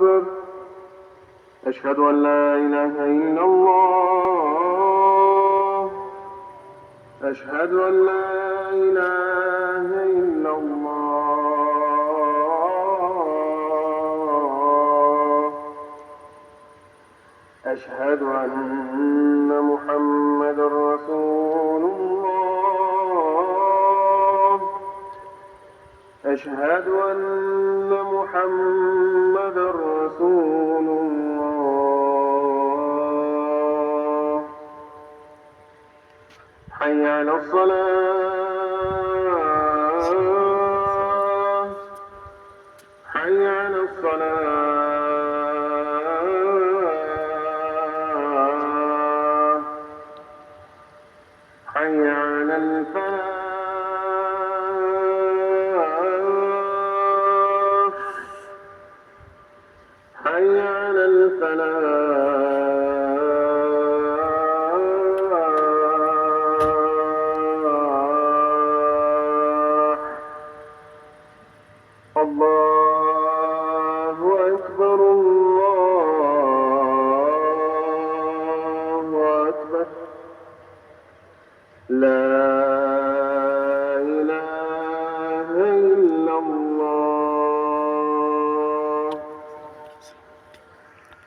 أكبر. أشهد أن لا إله إلا الله. أشهد أن لا إله إلا الله. أشهد أن محمدًا رسول الله. أشهد أن محمدًا رسول الله. حي على الصلاة. حي على الصلاة. حي على الفلاح. حي على الفلاح.